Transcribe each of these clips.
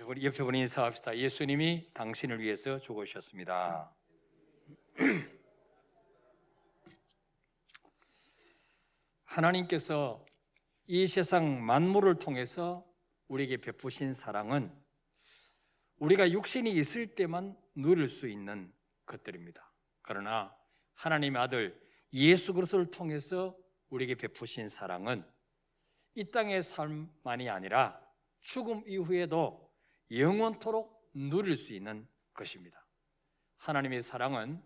옆에 분이 인사합시다. 예수님이 당신을 위해서 죽으셨습니다. 하나님께서 이 세상 만물을 통해서 우리에게 베푸신 사랑은 우리가 육신이 있을 때만 누릴 수 있는 것들입니다. 그러나 하나님의 아들 예수 그리스도를 통해서 우리에게 베푸신 사랑은 이 땅의 삶만이 아니라 죽음 이후에도 영원토록 누릴 수 있는 것입니다. 하나님의 사랑은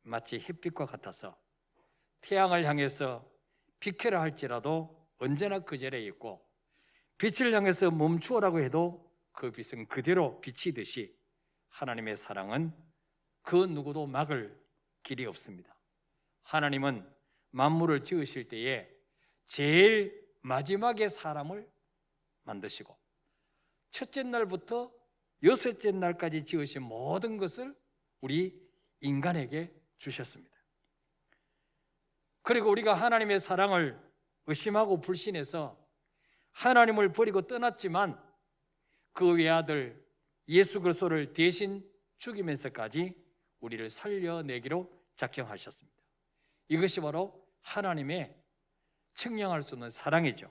마치 햇빛과 같아서 태양을 향해서 비켜라 할지라도 언제나 그 자리에 있고, 빛을 향해서 멈추어라고 해도 그 빛은 그대로 비치듯이 하나님의 사랑은 그 누구도 막을 길이 없습니다. 하나님은 만물을 지으실 때에 제일 마지막에 사람을 만드시고 첫째 날부터 여섯째 날까지 지으신 모든 것을 우리 인간에게 주셨습니다. 그리고 우리가 하나님의 사랑을 의심하고 불신해서 하나님을 버리고 떠났지만 그 외아들 예수 그리스도를 대신 죽이면서까지 우리를 살려내기로 작정하셨습니다. 이것이 바로 하나님의 측량할 수 없는 사랑이죠.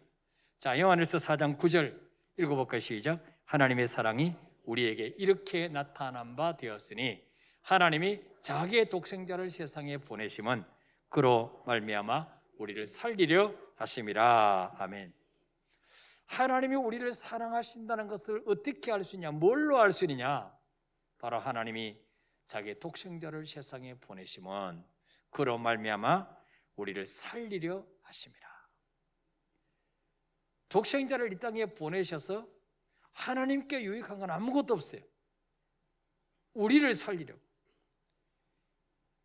자, 요한일서 4장 9절 읽어볼까요? 시작. 하나님의 사랑이 우리에게 이렇게 나타난 바 되었으니 하나님이 자기의 독생자를 세상에 보내심은 그로 말미암아 우리를 살리려 하심이라. 아멘. 하나님이 우리를 사랑하신다는 것을 어떻게 알 수 있냐? 뭘로 알 수 있느냐? 바로 하나님이 자기의 독생자를 세상에 보내심은 그로 말미암아 우리를 살리려 하심이라. 독생자를 이 땅에 보내셔서 하나님께 유익한 건 아무것도 없어요. 우리를 살리려고,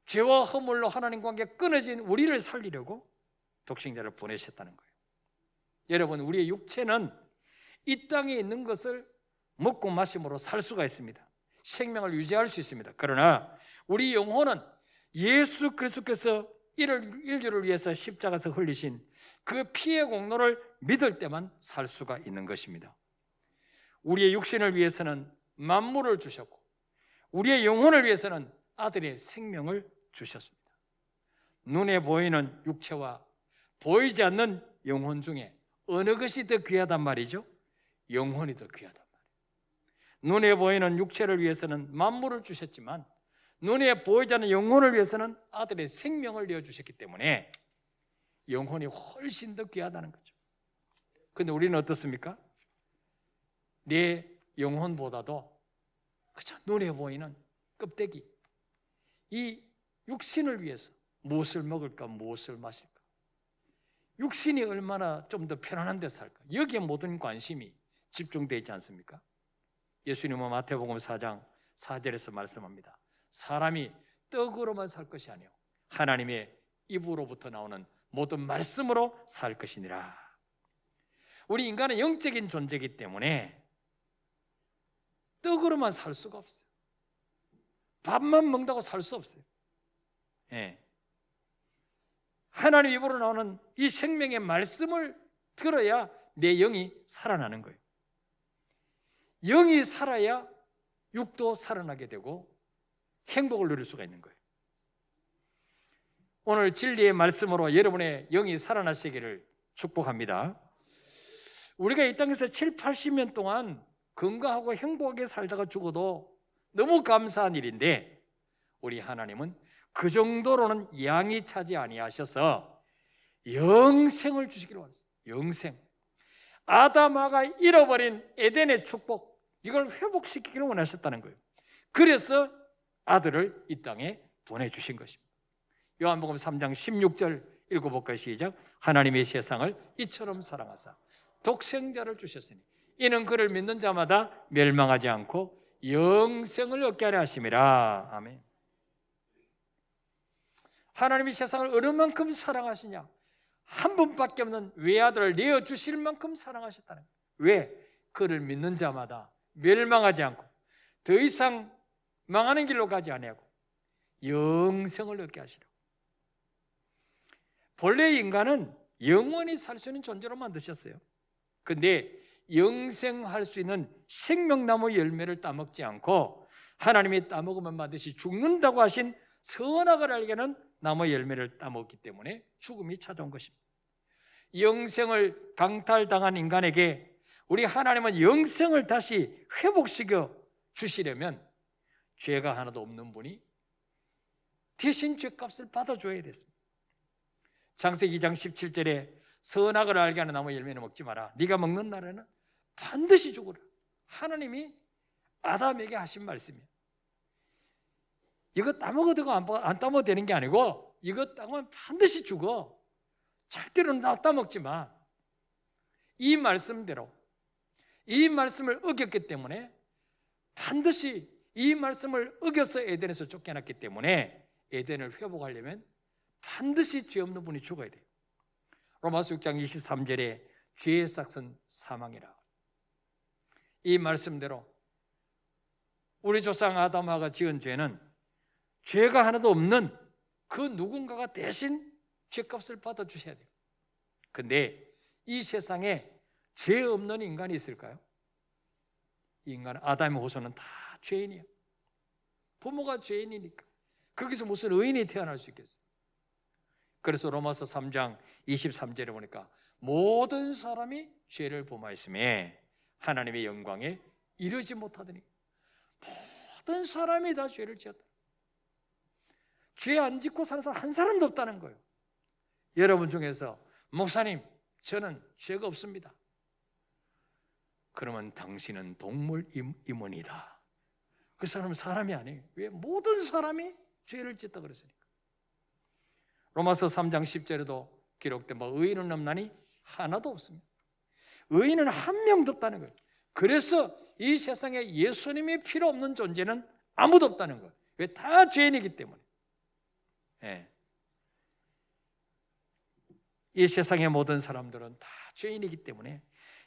죄와 허물로 하나님 관계 끊어진 우리를 살리려고 독생자를 보내셨다는 거예요. 여러분, 우리의 육체는 이 땅에 있는 것을 먹고 마심으로 살 수가 있습니다. 생명을 유지할 수 있습니다. 그러나 우리 영혼은 예수 그리스도께서 인류를 위해서 십자가에서 흘리신 그 피의 공로를 믿을 때만 살 수가 있는 것입니다. 우리의 육신을 위해서는 만물을 주셨고 우리의 영혼을 위해서는 아들의 생명을 주셨습니다. 눈에 보이는 육체와 보이지 않는 영혼 중에 어느 것이 더 귀하단 말이죠? 영혼이 더 귀하단 말이에요. 눈에 보이는 육체를 위해서는 만물을 주셨지만 눈에 보이지 않는 영혼을 위해서는 아들의 생명을 내어주셨기 때문에 영혼이 훨씬 더 귀하다는 거죠. 그런데 우리는 어떻습니까? 내 영혼보다도 그저 눈에 보이는 껍데기, 이 육신을 위해서 무엇을 먹을까, 무엇을 마실까, 육신이 얼마나 좀 더 편안한 데 살까, 여기에 모든 관심이 집중되어 있지 않습니까? 예수님은 마태복음 4장 4절에서 말씀합니다. 사람이 떡으로만 살 것이 아니요 하나님의 입으로부터 나오는 모든 말씀으로 살 것이니라. 우리 인간은 영적인 존재이기 때문에 떡으로만 살 수가 없어요. 밥만 먹는다고 살 수 없어요. 예. 하나님 입으로 나오는 이 생명의 말씀을 들어야 내 영이 살아나는 거예요. 영이 살아야 육도 살아나게 되고 행복을 누릴 수가 있는 거예요. 오늘 진리의 말씀으로 여러분의 영이 살아나시기를 축복합니다. 우리가 이 땅에서 7, 80년 동안 건강하고 행복하게 살다가 죽어도 너무 감사한 일인데 우리 하나님은 그 정도로는 양이 차지 아니하셔서 영생을 주시기로 하셨어요. 영생. 아담아가 잃어버린 에덴의 축복, 이걸 회복시키기를 원하셨다는 거예요. 그래서 아들을 이 땅에 보내주신 것입니다. 요한복음 3장 16절 읽어볼까요? 시작. 하나님의 세상을 이처럼 사랑하사 독생자를 주셨으니 이는 그를 믿는 자마다 멸망하지 않고 영생을 얻게 하려 하심이라. 아멘. 하나님이 세상을 어느 만큼 사랑하시냐? 한 분밖에 없는 외아들을 내어주실 만큼 사랑하셨다는 거예요. 왜? 그를 믿는 자마다 멸망하지 않고 더 이상 망하는 길로 가지 아니하고 영생을 얻게 하시려고. 본래 인간은 영원히 살 수 있는 존재로 만드셨어요. 그런데 영생할 수 있는 생명나무 열매를 따먹지 않고 하나님이 따먹으면 반드시 죽는다고 하신 선악을 알게 하는 나무 열매를 따먹기 때문에 죽음이 찾아온 것입니다. 영생을 강탈당한 인간에게 우리 하나님은 영생을 다시 회복시켜 주시려면 죄가 하나도 없는 분이 대신 죄값을 받아줘야 됐습니다. 창세기 2장 17절에 선악을 알게 하는 나무 열매는 먹지 마라. 네가 먹는 날에는 반드시 죽으라. 하나님이 아담에게 하신 말씀이에요. 이거 따먹어도 안 따먹어도 되는 게 아니고 이거 따먹으면 반드시 죽어. 절대로 따먹지 마. 이 말씀대로 이 말씀을 어겼기 때문에 반드시 이 말씀을 어겨서 에덴에서 쫓겨났기 때문에 에덴을 회복하려면 반드시 죄 없는 분이 죽어야 돼요. 로마서 6장 23절에 죄의 삭은 사망이라. 이 말씀대로 우리 조상 아담하가 지은 죄는 죄가 하나도 없는 그 누군가가 대신 죄값을 받아주셔야 돼요. 그런데 이 세상에 죄 없는 인간이 있을까요? 이 인간은 아담의 후손은 다 죄인이에요. 부모가 죄인이니까 거기서 무슨 의인이 태어날 수 있겠어요? 그래서 로마서 3장 23절에 보니까 모든 사람이 죄를 범하였음에 하나님의 영광에 이르지 못하더니 모든 사람이 다 죄를 지었다. 죄 안 짓고 사는 사람 한 사람도 없다는 거예요. 여러분 중에서 목사님 저는 죄가 없습니다. 그러면 당신은 동물 임원이다. 그 사람은 사람이 아니에요. 왜? 모든 사람이 죄를 짓다 그랬으니까. 로마서 3장 10절에도 기록된 바 의인은 없나니 하나도 없습니다. 의인은 한 명도 없다는 거예요. 그래서 이 세상에 예수님이 필요 없는 존재는 아무도 없다는 거예요. 왜? 다 죄인이기 때문에. 예. 이 세상의 모든 사람들은 다 죄인이기 때문에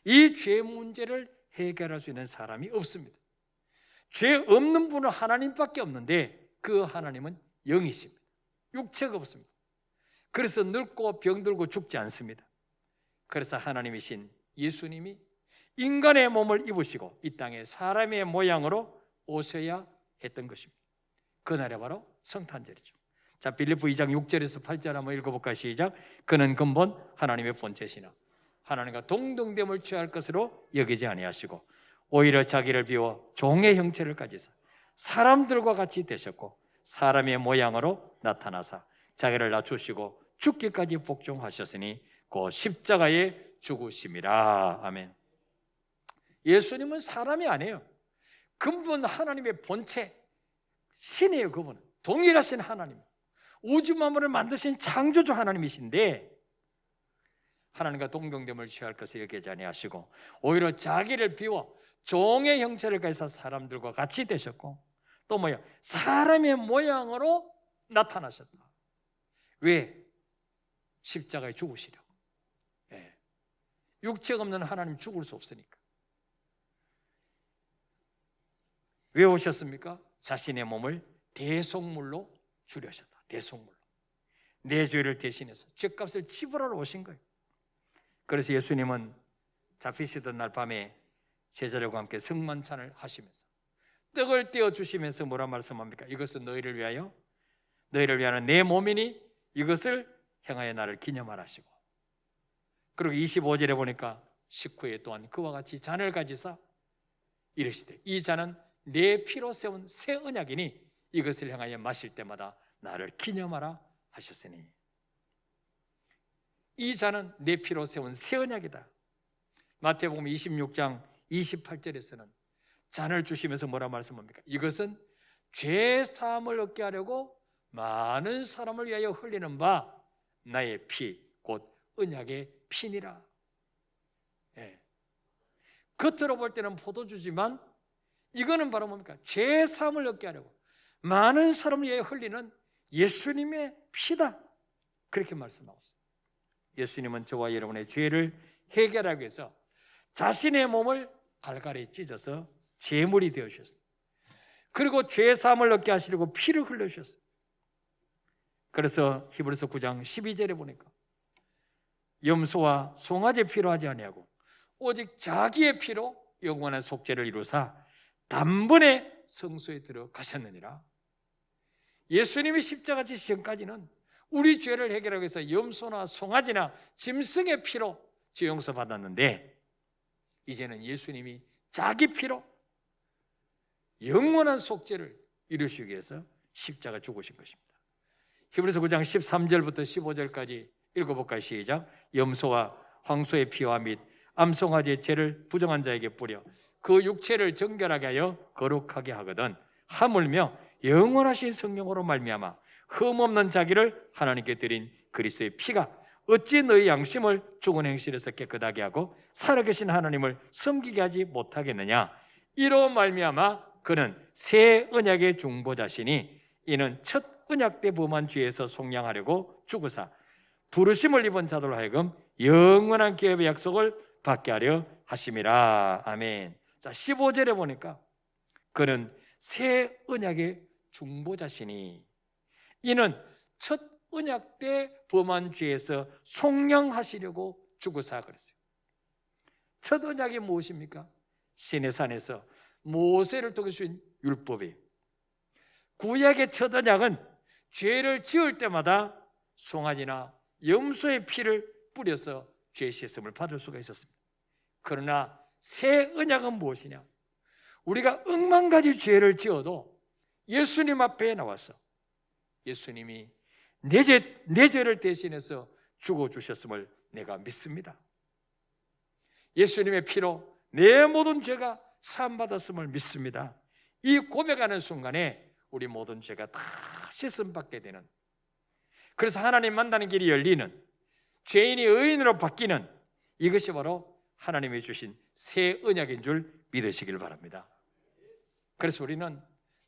이 죄 문제를 해결할 수 있는 사람이 없습니다. 죄 없는 분은 하나님밖에 없는데 그 하나님은 영이십니다. 육체가 없습니다. 그래서 늙고 병들고 죽지 않습니다. 그래서 하나님이신 예수님이 인간의 몸을 입으시고 이 땅에 사람의 모양으로 오셔야 했던 것입니다. 그날이 바로 성탄절이죠. 자, 빌립보 2장 6절에서 8절 한번 읽어볼까요? 시작. 그는 근본 하나님의 본체시나 하나님과 동등됨을 취할 것으로 여기지 아니하시고 오히려 자기를 비워 종의 형체를 가지사 사람들과 같이 되셨고 사람의 모양으로 나타나사 자기를 낮추시고 죽기까지 복종하셨으니 그 십자가에 죽으심이라. 아멘. 예수님은 사람이 아니에요. 근본 하나님의 본체 신이에요. 그분은 동일하신 하나님, 우주 만물을 만드신 창조주 하나님이신데 하나님과 동등됨을 취할 것을 여기지 아니하시고 오히려 자기를 비워 종의 형체를 가지사 사람들과 같이 되셨고 또 뭐야? 사람의 모양으로 나타나셨다. 왜? 십자가에 죽으시려고. 예. 육체가 없는 하나님 죽을 수 없으니까. 왜 오셨습니까? 자신의 몸을 대속물로 주려셨다. 대속물로. 내 죄를 대신해서 죄값을 지불하러 오신 거예요. 그래서 예수님은 잡히시던 날 밤에 제자들과 함께 성만찬을 하시면서 떡을 떼어 주시면서 뭐라 말씀합니까? 이것은 너희를 위하여 너희를 위하는 내 몸이니 이것을 행하여 나를 기념하라 하시고 그리고 25절에 보니까 식후에 또한 그와 같이 잔을 가지사 이르시되 이 잔은 내 피로 세운 새 언약이니 이것을 행하여 마실 때마다 나를 기념하라 하셨으니 이 잔은 내 피로 세운 새 언약이다. 마태복음 26장 28절에서는 잔을 주시면서 뭐라 말씀합니까? 이것은 죄 사함을 얻게 하려고 많은 사람을 위하여 흘리는 바 나의 피 곧 언약의 피니라. 예. 겉으로 볼 때는 포도주지만 이거는 바로 뭡니까? 죄 사함을 얻게 하려고 많은 사람을 위하여 흘리는 예수님의 피다. 그렇게 말씀하고 있습니다. 예수님은 저와 여러분의 죄를 해결하기 위해서 자신의 몸을 갈갈이 찢어서 제물이 되어주셨습니다. 그리고 죄 사함을 얻게 하시려고 피를 흘려주셨습니다. 그래서 히브리서 9장 12절에 보니까 염소와 송아지 필요하지 아니하고 오직 자기의 피로 영원한 속죄를 이루사 단번에 성소에 들어가셨느니라. 예수님이 십자가 지시기 전까지는 우리 죄를 해결하기 위해서 염소나 송아지나 짐승의 피로 죄 용서 받았는데, 이제는 예수님이 자기 피로 영원한 속죄를 이루시기 위해서 십자가 죽으신 것입니다. 히브리서 9장 13절부터 15절까지 읽어볼까요? 시작. 염소와 황소의 피와 및 암송아지의 죄를 부정한 자에게 뿌려 그 육체를 정결하게 하여 거룩하게 하거든 하물며 영원하신 성령으로 말미암아 흠없는 자기를 하나님께 드린 그리스도의 피가 어찌 너희 양심을 죽은 행실에서 깨끗하게 하고 살아계신 하나님을 섬기게 하지 못하겠느냐. 이로 말미암아 그는 새 언약의 중보자시니 이는 첫 언약 때 범한 죄에서 속량하려고 죽으사 부르심을 입은 자들로 하여금 영원한 기업의 약속을 받게 하려 하심이라. 아멘. 자, 15절에 보니까 그는 새 언약의 중보자시니 이는 첫 언약 때 범한 죄에서 속량하시려고 죽으사 그랬어요. 첫 언약이 무엇입니까? 시내산에서 모세를 통해 주신 율법이에요. 구약의 첫 언약은 죄를 지을 때마다 송아지나 염소의 피를 뿌려서 죄 씻음을 받을 수가 있었습니다. 그러나 새 언약은 무엇이냐? 우리가 억만 가지 죄를 지어도 예수님 앞에 나와서 예수님이 내 죄를 대신해서 죽어주셨음을 내가 믿습니다. 예수님의 피로 내 모든 죄가 사함받았음을 믿습니다. 이 고백하는 순간에 우리 모든 죄가 다 씻음받게 되는, 그래서 하나님 만나는 길이 열리는, 죄인이 의인으로 바뀌는, 이것이 바로 하나님이 주신 새 언약인 줄 믿으시길 바랍니다. 그래서 우리는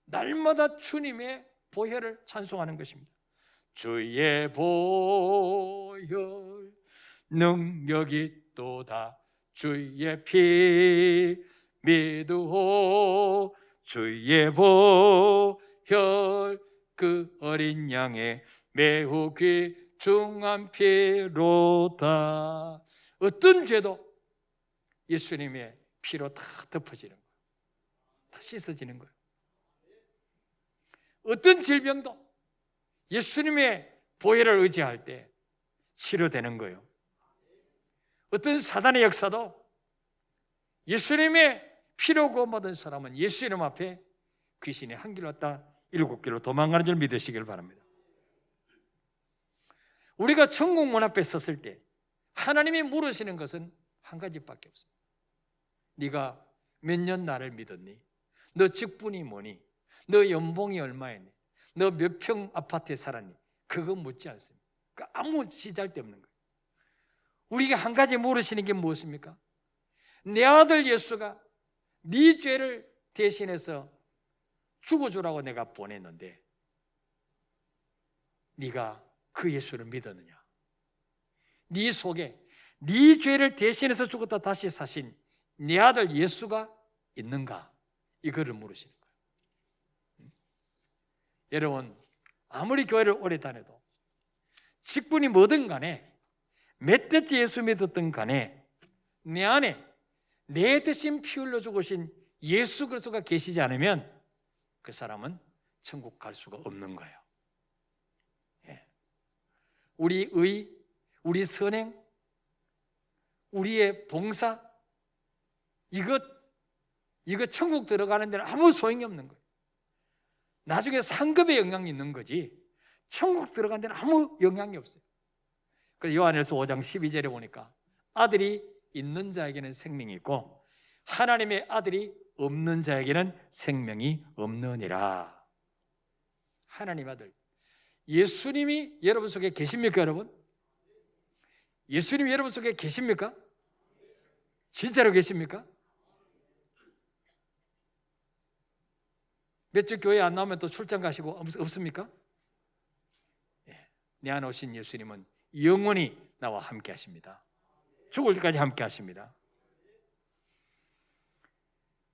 날마다 주님의 보혈을 찬송하는 것입니다. 주의 보혈 능력이 또다 주의 피 믿으오 주의 보혈 그 어린 양의 매우 귀중한 피로다. 어떤 죄도 예수님의 피로 다 덮어지는 거예요. 다 씻어지는 거예요. 어떤 질병도 예수님의 보혈을 의지할 때 치료되는 거예요. 어떤 사단의 역사도 예수님의 피로 구원받은 사람은 예수 이름 앞에 귀신이 한 길로 왔다 7길로 도망가는 줄 믿으시길 바랍니다. 우리가 천국 문 앞에 섰을 때 하나님이 물으시는 것은 한 가지밖에 없습니다. 네가 몇 년 나를 믿었니? 너 직분이 뭐니? 너 연봉이 얼마였니? 너 몇 평 아파트에 살았니? 그거 묻지 않습니다. 아무 시잘데없는 거예요. 우리가 한 가지 물으시는 게 무엇입니까? 내 아들 예수가 네 죄를 대신해서 죽어주라고 내가 보냈는데 네가 그 예수를 믿었느냐? 네 속에 네 죄를 대신해서 죽었다 다시 사신 네 아들 예수가 있는가? 이거를 물으시는 거예요. 여러분, 아무리 교회를 오래 다녀도 직분이 뭐든 간에 몇 대째 예수 믿었든 간에 내 안에 내 대신 피 흘려 죽으신 예수 그리스도가 계시지 않으면 그 사람은 천국 갈 수가 없는 거예요. 우리 의, 우리 선행, 우리의 봉사, 이거 천국 들어가는 데는 아무 소용이 없는 거예요. 나중에 상급에 영향이 있는 거지 천국 들어가는 데는 아무 영향이 없어요. 그래서 요한일서 5장 12절에 보니까 아들이 있는 자에게는 생명이 있고 하나님의 아들이 없는 자에게는 생명이 없느니라. 하나님 아들 예수님이 여러분 속에 계십니까? 여러분? 예수님이 여러분 속에 계십니까? 진짜로 계십니까? 몇 주 교회 안 나오면 또 출장 가시고 없습니까? 내 안에 오신 예수님은 영원히 나와 함께 하십니다. 죽을 때까지 함께 하십니다.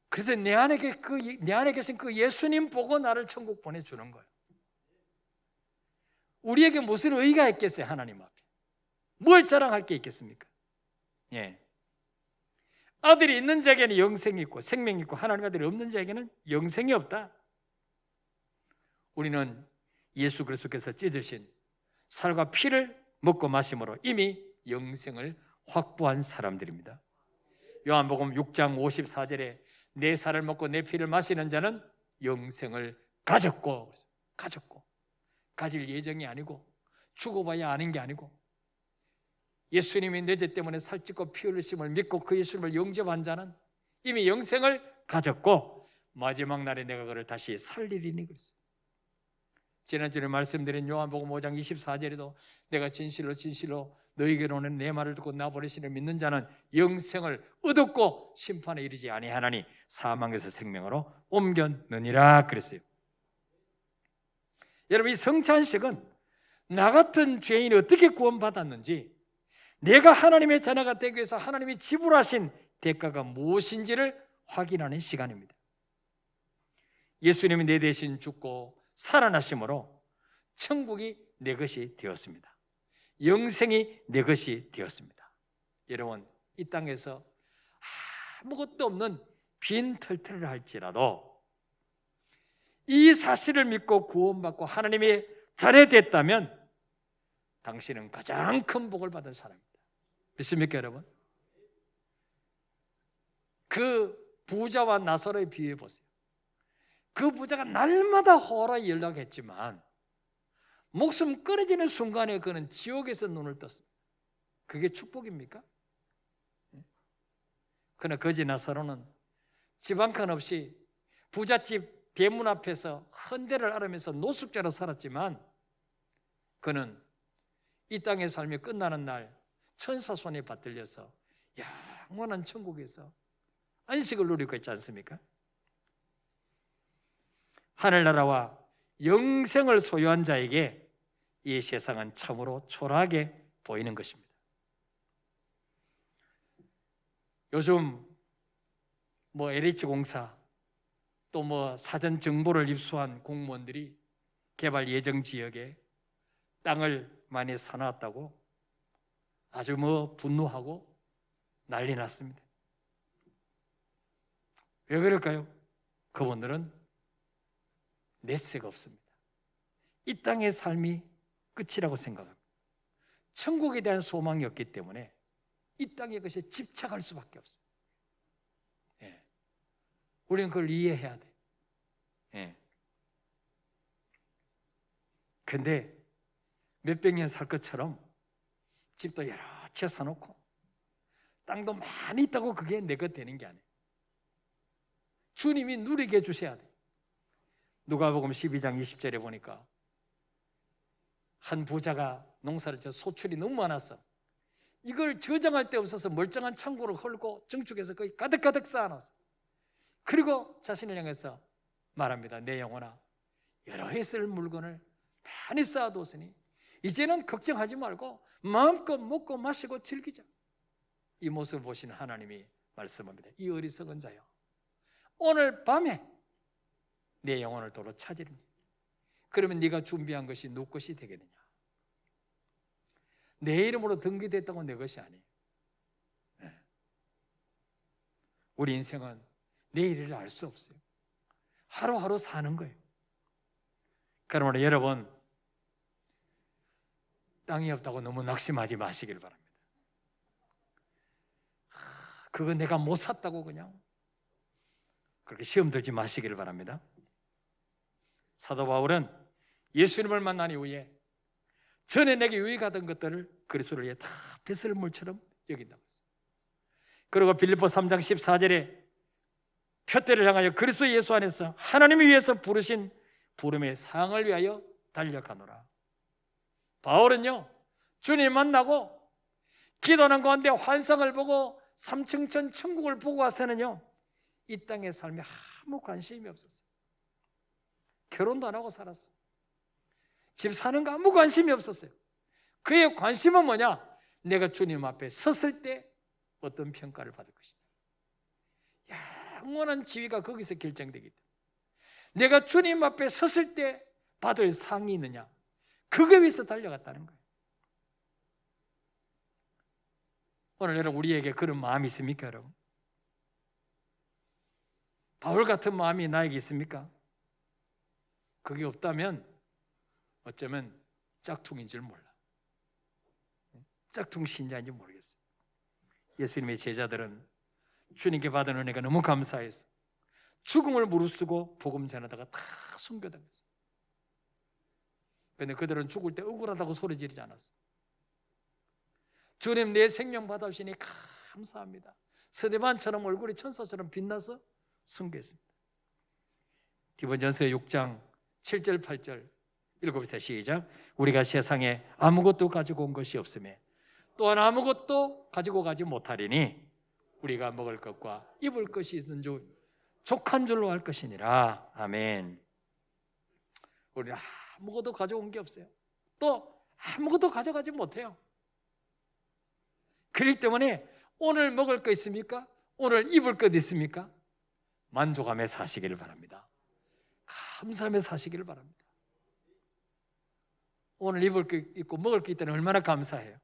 그래서 내 안에 계신 그 예수님 보고 나를 천국 보내주는 거예요. 우리에게 무슨 의의가 있겠어요? 하나님 앞에 뭘 자랑할 게 있겠습니까? 예. 아들이 있는 자에게는 영생이 있고 생명이 있고 하나님 아들이 없는 자에게는 영생이 없다. 우리는 예수 그리스도께서 찢으신 살과 피를 먹고 마심으로 이미 영생을 확보한 사람들입니다. 요한복음 6장 54절에 내 살을 먹고 내 피를 마시는 자는 영생을 가졌고 가질 예정이 아니고 죽어봐야 아는 게 아니고 예수님이 내 죄 때문에 살찌고 피 흘리심을 믿고 그 예수님을 영접한 자는 이미 영생을 가졌고 마지막 날에 내가 그를 다시 살리리니 그랬어요. 지난주에 말씀드린 요한복음 5장 24절에도 내가 진실로 진실로 너희에게로 오는 내 말을 듣고 나 보내시는 믿는 자는 영생을 얻었고 심판에 이르지 아니하나니 사망에서 생명으로 옮겼느니라 그랬어요. 여러분, 이 성찬식은 나 같은 죄인이 어떻게 구원받았는지, 내가 하나님의 자녀가 되기 위해서 하나님이 지불하신 대가가 무엇인지를 확인하는 시간입니다. 예수님이 내 대신 죽고 살아나심으로 천국이 내 것이 되었습니다. 영생이 내 것이 되었습니다. 여러분, 이 땅에서 아무것도 없는 빈 털털을 할지라도 이 사실을 믿고 구원받고 하나님의 자녀 됐다면 당신은 가장 큰 복을 받은 사람입니다. 믿습니까, 여러분? 그 부자와 나사로의 비유해 보세요. 그 부자가 날마다 호라 연락했지만 목숨 끊어지는 순간에 그는 지옥에서 눈을 떴습니다. 그게 축복입니까? 그러나 거지 나사로는 집 한 칸 없이 부잣집 대문 앞에서 헌대를 앓으면서 노숙자로 살았지만 그는 이 땅의 삶이 끝나는 날 천사 손에 받들려서 영원한 천국에서 안식을 누리고 있지 않습니까? 하늘나라와 영생을 소유한 자에게 이 세상은 참으로 초라하게 보이는 것입니다. 요즘 LH공사 또 사전 정보를 입수한 공무원들이 개발 예정 지역에 땅을 많이 사놨다고 아주 분노하고 난리 났습니다. 왜 그럴까요? 그분들은 내세가 없습니다. 이 땅의 삶이 끝이라고 생각합니다. 천국에 대한 소망이 없기 때문에 이 땅의 것에 집착할 수밖에 없어요. 우리는 그걸 이해해야 돼. 근데 몇백 년 살 것처럼 집도 여러 채 사놓고 땅도 많이 있다고 그게 내 것 되는 게 아니에요. 주님이 누리게 해주셔야 돼. 누가복음 12장 20절에 보니까 한 부자가 농사를 져 소출이 너무 많았어. 이걸 저장할 데 없어서 멀쩡한 창고를 헐고 정축해서 거의 가득가득 쌓아놨어. 그리고 자신을 향해서 말합니다. 내 영혼아, 여러 해 쓸 물건을 많이 쌓아뒀으니 이제는 걱정하지 말고 마음껏 먹고 마시고 즐기자. 이 모습을 보신 하나님이 말씀합니다. 이 어리석은 자여, 오늘 밤에 내 영혼을 도로 찾으리니 그러면 네가 준비한 것이 누구 것이 되겠느냐? 내 이름으로 등기됐다고 내 것이 아니에요. 우리 인생은 내일을 알 수 없어요. 하루하루 사는 거예요. 그러므로 여러분, 땅이 없다고 너무 낙심하지 마시길 바랍니다. 그거 내가 못 샀다고 그냥 그렇게 시험 들지 마시길 바랍니다. 사도 바울은 예수님을 만난 이후에 전에 내게 유익하던 것들을 그리스도를 위해 다 배설물처럼 여긴다고 했어요. 그리고 빌립보 3장 14절에 표대를 향하여 그리스도 예수 안에서 하나님이 위해서 부르신 부름의 상을 위하여 달려가노라. 바울은요, 주님 만나고 기도하는 가운데 환상을 보고 삼층천 천국을 보고 와서는요, 이 땅의 삶에 아무 관심이 없었어요. 결혼도 안 하고 살았어요. 집 사는 거 아무 관심이 없었어요. 그의 관심은 뭐냐? 내가 주님 앞에 섰을 때 어떤 평가를 받을 것이냐. 영원한 지위가 거기서 결정되기 때문에 내가 주님 앞에 섰을 때 받을 상이 있느냐, 그거에 위해서 달려갔다는 거예요. 오늘 여러분, 우리에게 그런 마음이 있습니까, 여러분? 바울 같은 마음이 나에게 있습니까? 그게 없다면 어쩌면 짝퉁인 줄 몰라. 짝퉁 신자인지 모르겠어요. 예수님의 제자들은 주님께 받은 은혜가 너무 감사해서 죽음을 무릅쓰고 복음 전하다가 다 순교당했어요. 그런데 그들은 죽을 때 억울하다고 소리 지르지 않았어요. 주님, 내 생명 받아주시니 감사합니다. 스데반처럼 얼굴이 천사처럼 빛나서 순교했습니다. 디모데전서 6장 7절 8절 읽어보세요. 시작. 우리가 세상에 아무것도 가지고 온 것이 없으며 또한 아무것도 가지고 가지 못하리니 우리가 먹을 것과 입을 것이 있는 줄 족한 줄로 할 것이니라. 아멘. 우리는 아무것도 가져온 게 없어요. 또 아무것도 가져가지 못해요. 그렇기 때문에 오늘 먹을 거 있습니까? 오늘 입을 것 있습니까? 만족하며 사시기를 바랍니다. 감사하며 사시기를 바랍니다. 오늘 입을 거 있고 먹을 게 있다는 얼마나 감사해요.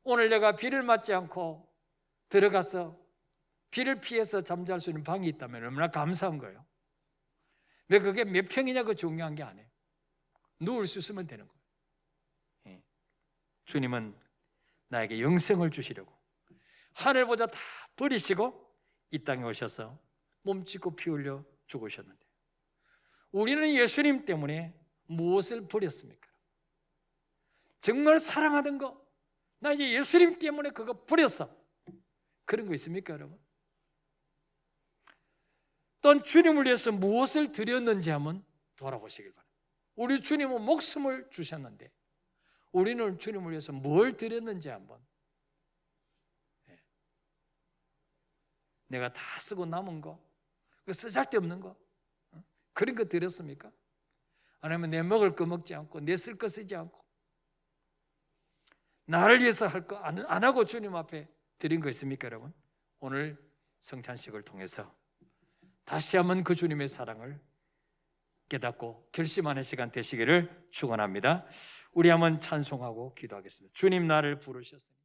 오늘 내가 비를 맞지 않고 들어가서 비를 피해서 잠잘 수 있는 방이 있다면 얼마나 감사한 거예요. 왜 그게 몇 평이냐고 중요한 게 아니에요. 누울 수 있으면 되는 거예요. 주님은 나에게 영생을 주시려고 하늘보다 다 버리시고 이 땅에 오셔서 몸짓고 피 흘려 죽으셨는데 우리는 예수님 때문에 무엇을 버렸습니까? 정말 사랑하던 거, 나 이제 예수님 때문에 그거 버렸어. 그런 거 있습니까, 여러분? 또한 주님을 위해서 무엇을 드렸는지 한번 돌아보시길 바랍니다. 우리 주님은 목숨을 주셨는데 우리는 주님을 위해서 뭘 드렸는지 한번. 내가 다 쓰고 남은 거, 쓰잘데없는 거, 그런 거 드렸습니까? 아니면 내 먹을 거 먹지 않고 내 쓸 거 쓰지 않고 나를 위해서 할 거 안 하고 주님 앞에 드린 거 있습니까, 여러분? 오늘 성찬식을 통해서 다시 한번 그 주님의 사랑을 깨닫고 결심하는 시간 되시기를 축원합니다. 우리 한번 찬송하고 기도하겠습니다. 주님 나를 부르셨습니다.